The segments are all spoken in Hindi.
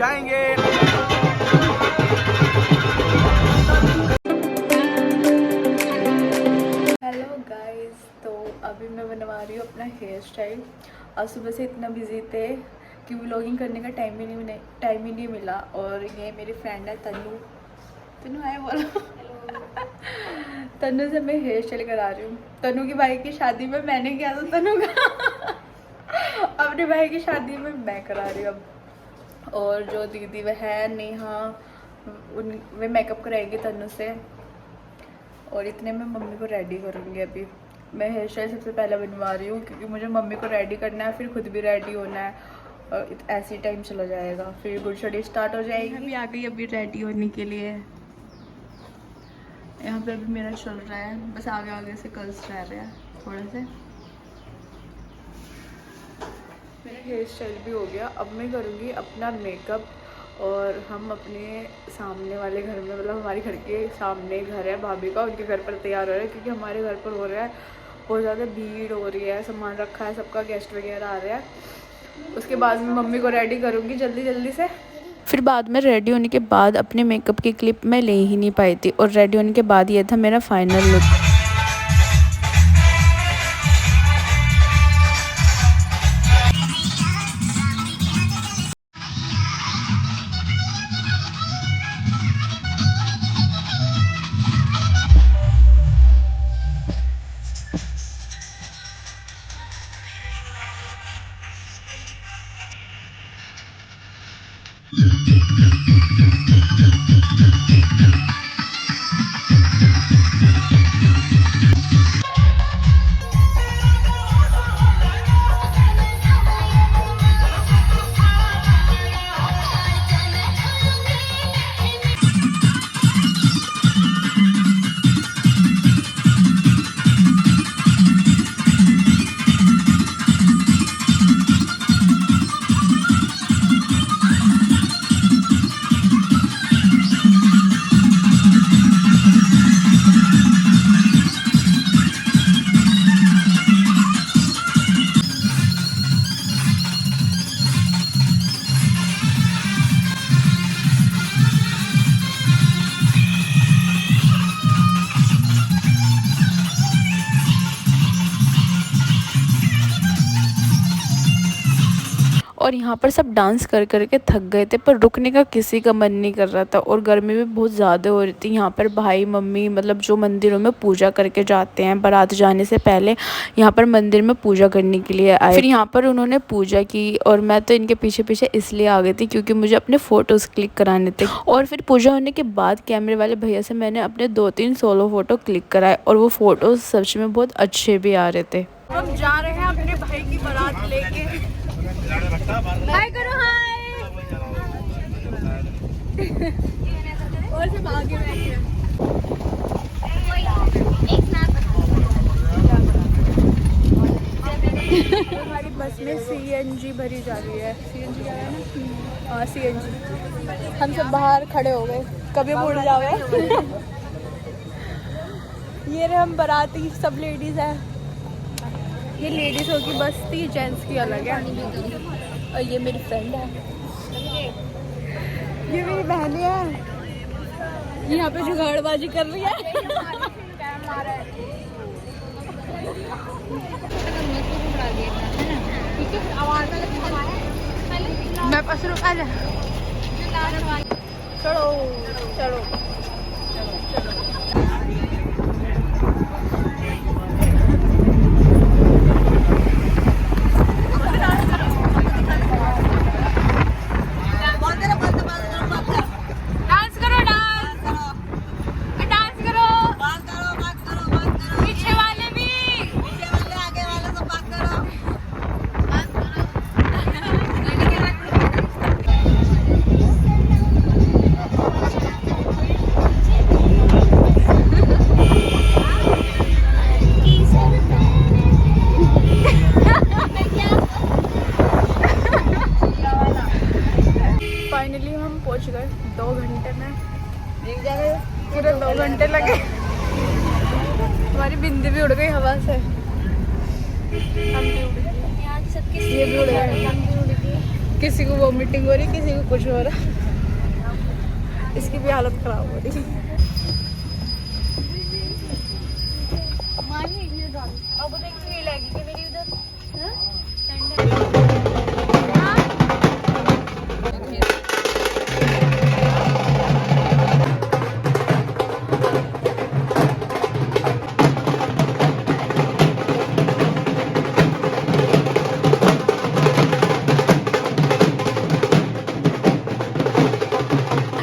जाएंगे। हेलो गाइस, तो अभी मैं बनवा रही हूँ अपना हेयर स्टाइल। और सुबह से इतना बिजी थे कि व्लॉगिंग करने का टाइम ही नहीं मिला। और ये मेरी फ्रेंड है तन्नू। तन्नू आए बोलो। तन्नू से मैं हेयर स्टाइल करा रही हूँ। तन्नू की भाई की शादी में मैंने किया था तन्नू का। अपने भाई की शादी में मैं करा रही हूँ अब। और जो दीदी वह है नेहा, वे मेकअप कराएंगे तन्नू से। और इतने में मम्मी को रेडी करूँगी। अभी मैं हेयर स्टाइल सबसे पहले बनवा रही हूँ क्योंकि मुझे मम्मी को रेडी करना है, फिर खुद भी रेडी होना है। और ऐसे ही टाइम चला जाएगा, फिर गुड स्टडी स्टार्ट हो जाएगी। अभी आ गई अभी रेडी होने के लिए। यहाँ पे अभी मेरा चल रहा है, बस आगे आगे से कर्ल्स रह रहे हैं थोड़े से। मेरा हेयर स्टाइल भी हो गया। अब मैं करूँगी अपना मेकअप। और हम अपने सामने वाले घर में, मतलब हमारे घर के सामने घर है भाभी का, उनके घर पर तैयार हो रहा है क्योंकि हमारे घर पर हो रहा है बहुत ज़्यादा भीड़ हो रही है, सामान रखा है सबका, गेस्ट वगैरह आ रहे हैं। उसके बाद में मम्मी को रेडी करूँगी जल्दी जल्दी से। फिर बाद में रेडी होने के बाद अपने मेकअप की क्लिप मैं ले ही नहीं पाई थी। और रेडी होने के बाद ये था मेरा फाइनल लुक। और यहाँ पर सब डांस कर कर के थक गए थे, पर रुकने का किसी का मन नहीं कर रहा था। और गर्मी भी बहुत ज़्यादा हो रही थी। यहाँ पर भाई मम्मी, मतलब जो मंदिरों में पूजा करके जाते हैं बारात जाने से पहले, यहाँ पर मंदिर में पूजा करने के लिए आए। फिर यहाँ पर उन्होंने पूजा की और मैं तो इनके पीछे पीछे इसलिए आ गई थी क्योंकि मुझे अपने फ़ोटोज़ क्लिक कराने थे। और फिर पूजा होने के बाद कैमरे वाले भैया से मैंने अपने 2-3 सोलो फ़ोटो क्लिक कराए और वो फ़ोटोज़ सच में बहुत अच्छे भी आ रहे थे। हम जा रहे हैं अपने भाई की बारात लेके। हाय करो, हाय। और सब आगे बैठे हमारी बस में CNG भरी जा रही है। CNG क्या है ना? हाँ, CNG। हम सब बाहर खड़े हो गए, कभी मुड़ जावे। ये रहे हम बाराती, सब लेडीज है। ये लेडीज़ों की बस थी, जेंट्स की अलग है। और ये मेरी फ्रेंड है, ये मेरी बहन है। यहाँ पे जुगाड़बाजी कर रही है। मैं बस रुका जा। चलो चलो चलो। फाइनली हम पहुंच गए 2 घंटे में। पूरे 2 घंटे लगे। हमारी बिंदी भी उड़ गई हवा से। हम भी उड़ गए, ये भी उड़ गए। किसी को वोमिटिंग हो रही, किसी को कुछ हो रहा, इसकी भी हालत खराब हो रही है। अब लगी कि मेरी उधर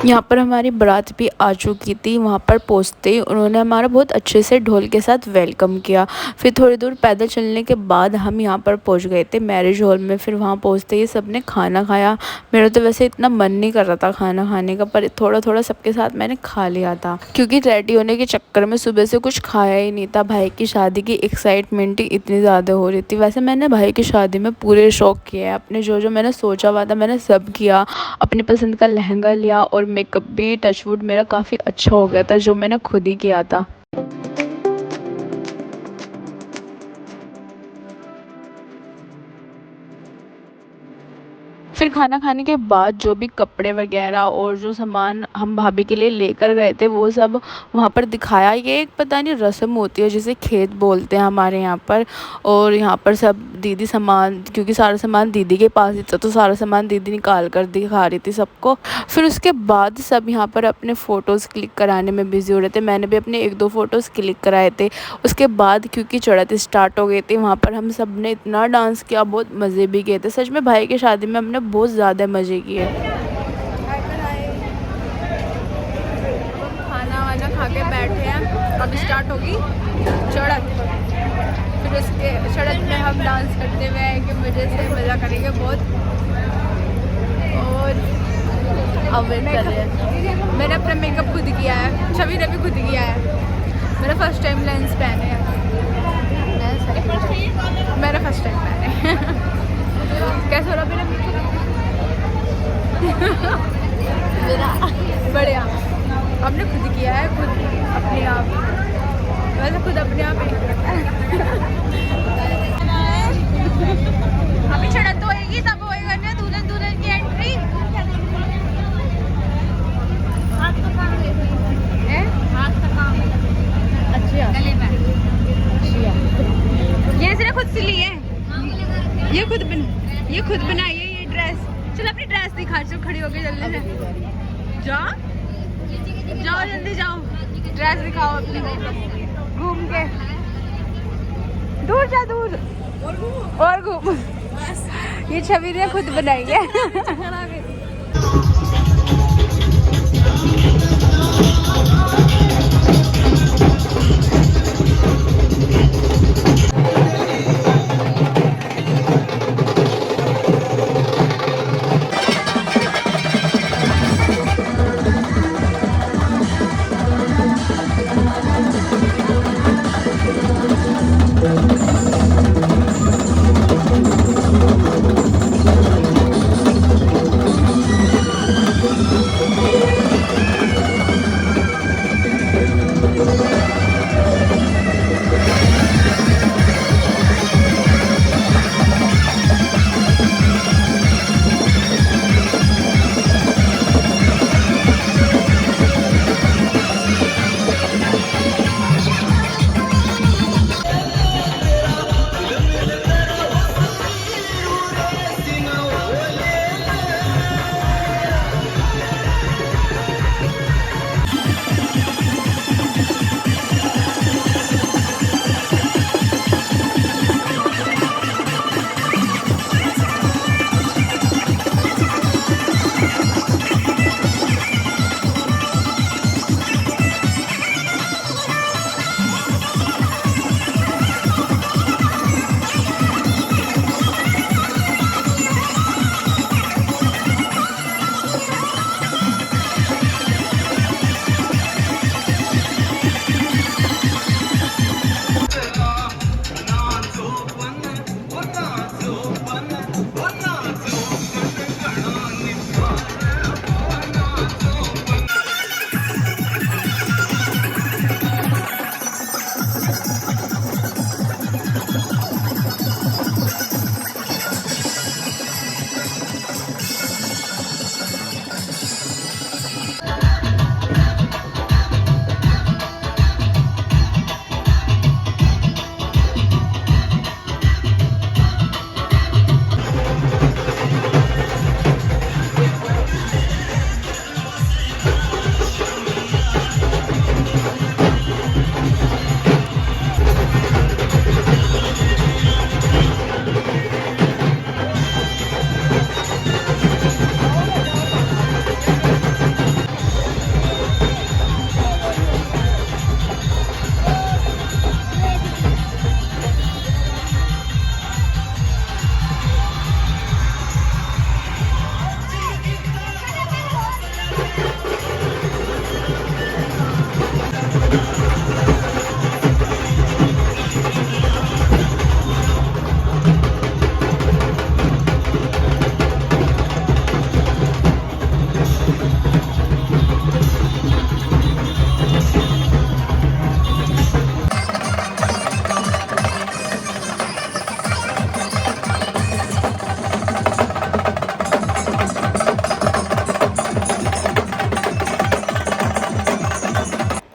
यहाँ पर हमारी बारात भी आ चुकी थी। वहाँ पर पहुँचते ही उन्होंने हमारा बहुत अच्छे से ढोल के साथ वेलकम किया। फिर थोड़ी दूर पैदल चलने के बाद हम यहाँ पर पहुँच गए थे मैरिज हॉल में। फिर वहाँ पहुँचते ही सबने खाना खाया। मेरा तो वैसे इतना मन नहीं कर रहा था खाना खाने का, पर थोड़ा थोड़ा सबके साथ मैंने खा लिया था, क्योंकि रेडी होने के चक्कर में सुबह से कुछ खाया ही नहीं था। भाई की शादी की एक्साइटमेंट ही इतनी ज़्यादा हो रही थी। वैसे मैंने भाई की शादी में पूरे शौक किए हैं अपने, जो जो मैंने सोचा हुआ था मैंने सब किया। अपनी पसंद का लहंगा लिया और मेकअप भी टचवुड मेरा काफ़ी अच्छा हो गया था, जो मैंने खुद ही किया था। फिर खाना खाने के बाद जो भी कपड़े वगैरह और जो सामान हम भाभी के लिए लेकर गए थे वो सब वहाँ पर दिखाया। ये एक पता नहीं रस्म होती है जिसे खेत बोलते हैं हमारे यहाँ पर। और यहाँ पर सब दीदी सामान, क्योंकि सारा सामान दीदी के पास ही था तो सारा सामान दीदी निकाल कर दिखा रही थी सबको। फिर उसके बाद सब यहाँ पर अपने फ़ोटोज़ क्लिक कराने में बिज़ी हो रहे थे। मैंने भी अपने 1-2 फ़ोटोज़ क्लिक कराए थे। उसके बाद क्योंकि चढ़ाते स्टार्ट हो गई थी, वहाँ पर हम सब ने इतना डांस किया, बहुत मज़े भी किए थे। सच में भाई की शादी में हमने बहुत ज़्यादा मज़े किए। खाना वाना खा के बैठे हैं, अब स्टार्ट होगी चढ़त। फिर उसके चढ़त में हम डांस करते हुए आएंगे, मज़े से मज़ा करेंगे बहुत। और अब वेट कर रहे हैं। मैंने अपना मेकअप खुद किया है, छवि ने भी खुद किया है। मेरा फर्स्ट टाइम लेंस पहने हैं, मेरा फर्स्ट टाइम पहने हैं। कैसा हो रहा मेरा मेरा बढ़िया। हमने खुद किया है, खुद अपने आप, वैसे खुद अपने आप ही। अभी चढ़त तो होएगी, तब होएगा ना दुल्हन दुल्हन की एंट्री। हाथ का काम है, हाथ का काम। अच्छा गले में, ये सिर्फ खुद सिली है, ये खुद बनाई है ये ड्रेस। चल अपनी ड्रेस दिखा, चल खड़ी होके जल्दी से जाओ जाओ, जल्दी जाओ, ड्रेस दिखाओ अपनी। घूम के दूर जा, दूर और घूम। ये छवि ने खुद बनाई है।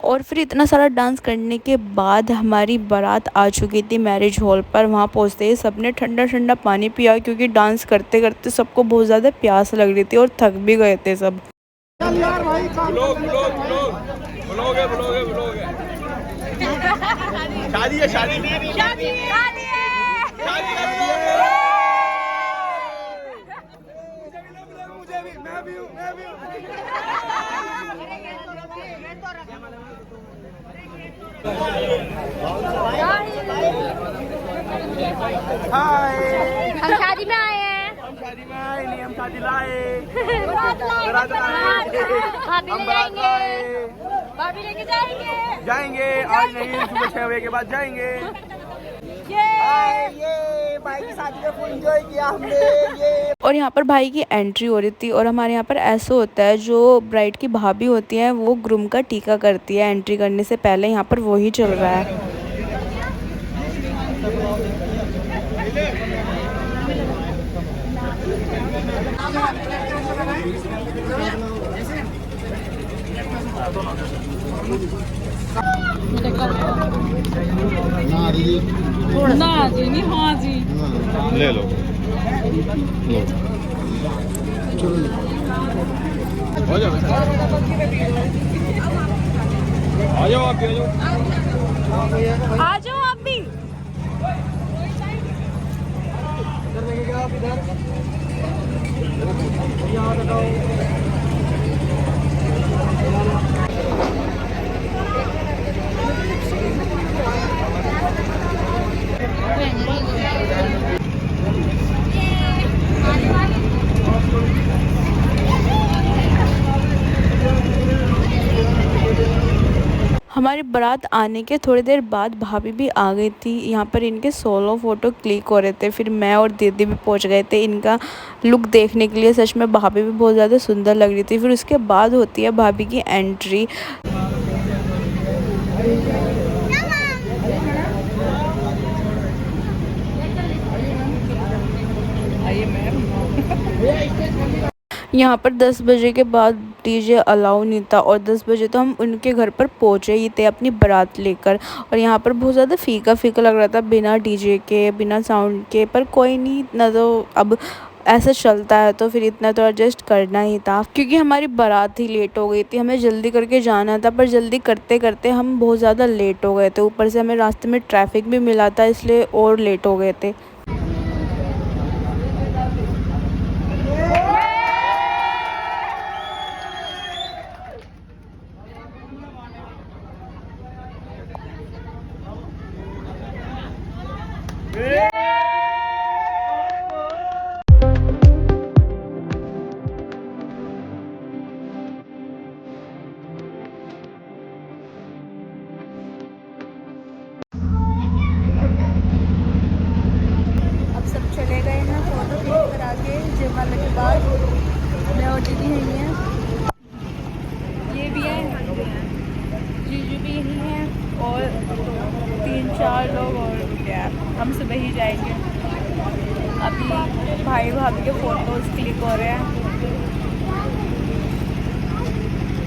और फिर इतना सारा डांस करने के बाद हमारी बारात आ चुकी थी मैरिज हॉल पर। वहाँ पहुँचते ही सबने ठंडा ठंडा पानी पिया, क्योंकि डांस करते करते सबको बहुत ज़्यादा प्यास लग रही थी और थक भी गए थे सब। शादी है, शादी हम शादी में आए हैं। नहीं, हम शादी लाए। बारात भाभी ले जाएंगे, भाभी लेके जाएंगे आज नहीं, सुबह 6 बजे के बाद जाएंगे। ये भाई की शादी में फुल एंजॉय किया हमने। ये और यहाँ पर भाई की एंट्री हो रही थी। और हमारे यहाँ पर ऐसा होता है, जो ब्राइड की भाभी होती है वो ग्रूम का टीका करती है एंट्री करने से पहले। यहाँ पर वही चल रहा है। ना जी नहीं, हाँ जी ले लो, आ जाओ आप, आ जाओ आप भी। हमारी बारात आने के थोड़ी देर बाद भाभी भी आ गई थी। यहाँ पर इनके सोलो फ़ोटो क्लिक हो रहे थे। फिर मैं और दीदी भी पहुँच गए थे इनका लुक देखने के लिए। सच में भाभी भी बहुत ज़्यादा सुंदर लग रही थी। फिर उसके बाद होती है भाभी की एंट्री। यहाँ पर 10 बजे के बाद डीजे अलाउ नहीं था, और 10 बजे तो हम उनके घर पर पहुँचे ही थे अपनी बारात लेकर। और यहाँ पर बहुत ज़्यादा फीका फीका लग रहा था, बिना डीजे के, बिना साउंड के। पर कोई नहीं, इतना तो अब ऐसा चलता है तो फिर इतना तो एडजस्ट करना ही था, क्योंकि हमारी बारात ही लेट हो गई थी। हमें जल्दी करके जाना था, पर जल्दी करते करते हम बहुत ज़्यादा लेट हो गए थे। ऊपर से हमें रास्ते में ट्रैफिक भी मिला था, इसलिए और लेट हो गए थे। चले गए हैं फोटो क्लिक करा के जयमाला के बाद। मैं और दीदी यहीं हैं, ये भी है, जीजू भी यहीं हैं, और 3-4 लोग और क्या, हम सब ही जाएंगे। अभी भाई भाभी के फ़ोटोज़ क्लिक हो रहे हैं।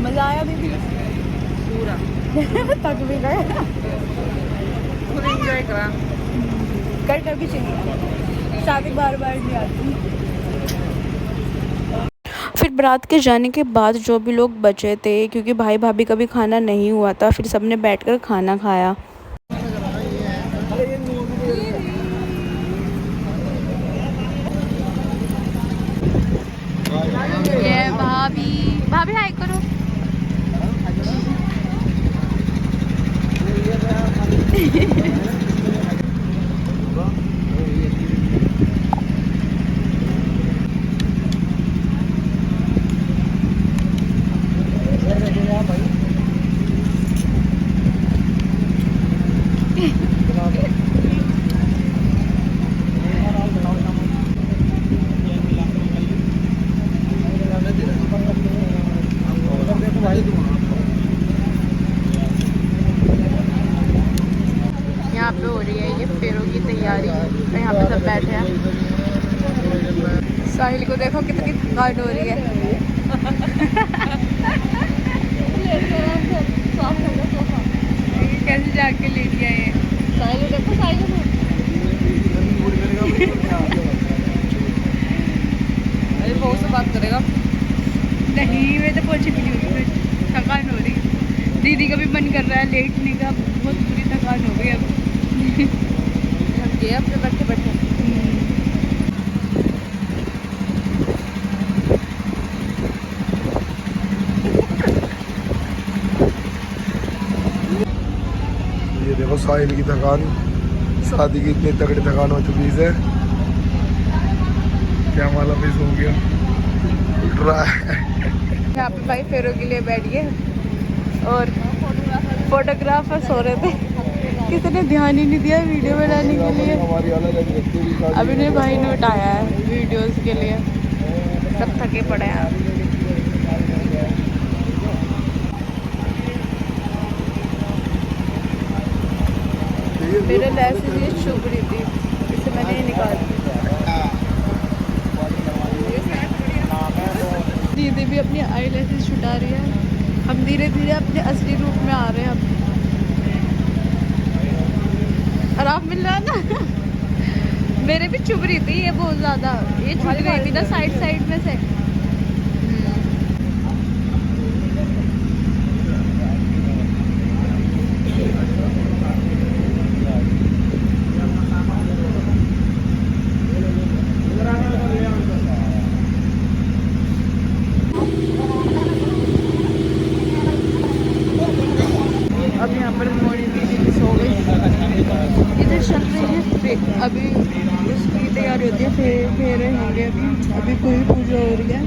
मज़ा आया दीदी? पूरा थक भी गए, पूरा एंजॉय करा। कर भी चाहिए, शादी बार बार नहीं आती। फिर बारात के जाने के बाद जो भी लोग बचे थे, क्योंकि भाई भाभी का भी खाना नहीं हुआ था, फिर सबने बैठकर खाना खाया। ये भाभी हाय करो। यहाँ पे हो रही है ये फेरों की तैयारी, और यहाँ पे सब बैठे हैं। साहिल को देखो कितनी थकावट हो रही है। कैसे जाके ले लिया ये अरे बहुत से बात करेगा। नहीं मैं तो पोछे भी नहीं हुई, मैं थकान हो रही। दीदी का भी मन कर रहा है लेटने का, बहुत बुरी थकान हो गई अब। ये अपने बैठे बैठे ये देखो साहिल की थकान, शादी की इतनी तगड़ी थकान हो चुकी है, क्या मालूम मिस हो गया, उठ रहा है। यहाँ पे भाई फेरों के लिए बैठ गए और फोटोग्राफर सो रहे थे, किसी ने ध्यान ही नहीं दिया वीडियो बनाने के लिए। हमारी अलग अलग अभी ने भाई ने उठाया है वीडियोस के लिए, सब थके पड़े हैं। मेरे लैसेस ये चुभ रही थी, इसे मैंने निकाल दी। दीदी भी अपनी आई लैसेस छुटा रही है, हम धीरे धीरे अपने असली रूप में आ रहे हैं अब। आराम मिल रहा है ना। मेरे भी चुभ रही थी ये बहुत ज़्यादा, ये छूट गई थी ना साइड साइड में से। अब यहाँ पर मोड़ी दीदी सो गई, इधर चल रही है अभी उसकी तैयारी होती है, फेरे होंगे अभी कोई पूजा हो रही है।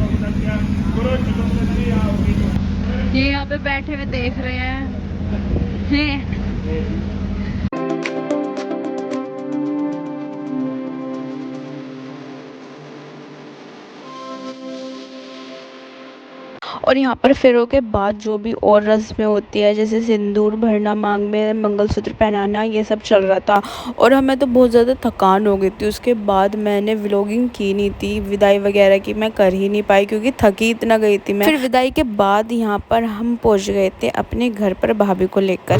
ये यहाँ पे बैठे हुए देख रहे हैं। और यहाँ पर फेरों के बाद जो भी और रस्में होती है, जैसे सिंदूर भरना, मांग में मंगलसूत्र पहनाना, ये सब चल रहा था। और हमें तो बहुत ज़्यादा थकान हो गई थी, उसके बाद मैंने व्लॉगिंग की नहीं थी, विदाई वगैरह की मैं कर ही नहीं पाई क्योंकि थकी इतना गई थी मैं। फिर विदाई के बाद यहाँ पर हम पहुँच गए थे अपने घर पर भाभी को लेकर।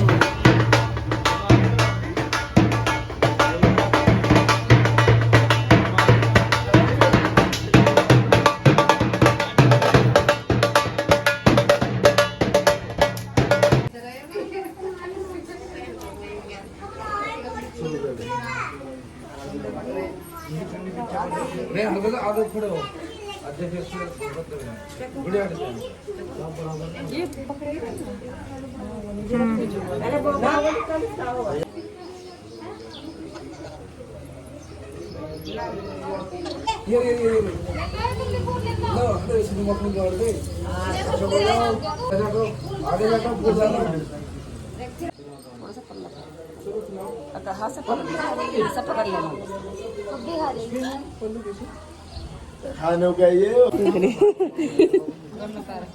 खाने का ये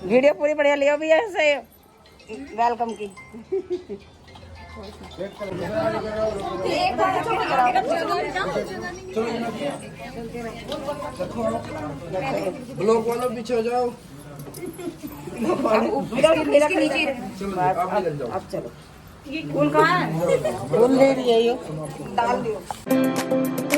वीडियो पूरी बढ़िया लियो भी ऐसे वेलकम की। ब्लॉक वाला पीछे हो जाओ। अब चलो फूल कहाँ है? फूल ले रही है, ये डाल दियो।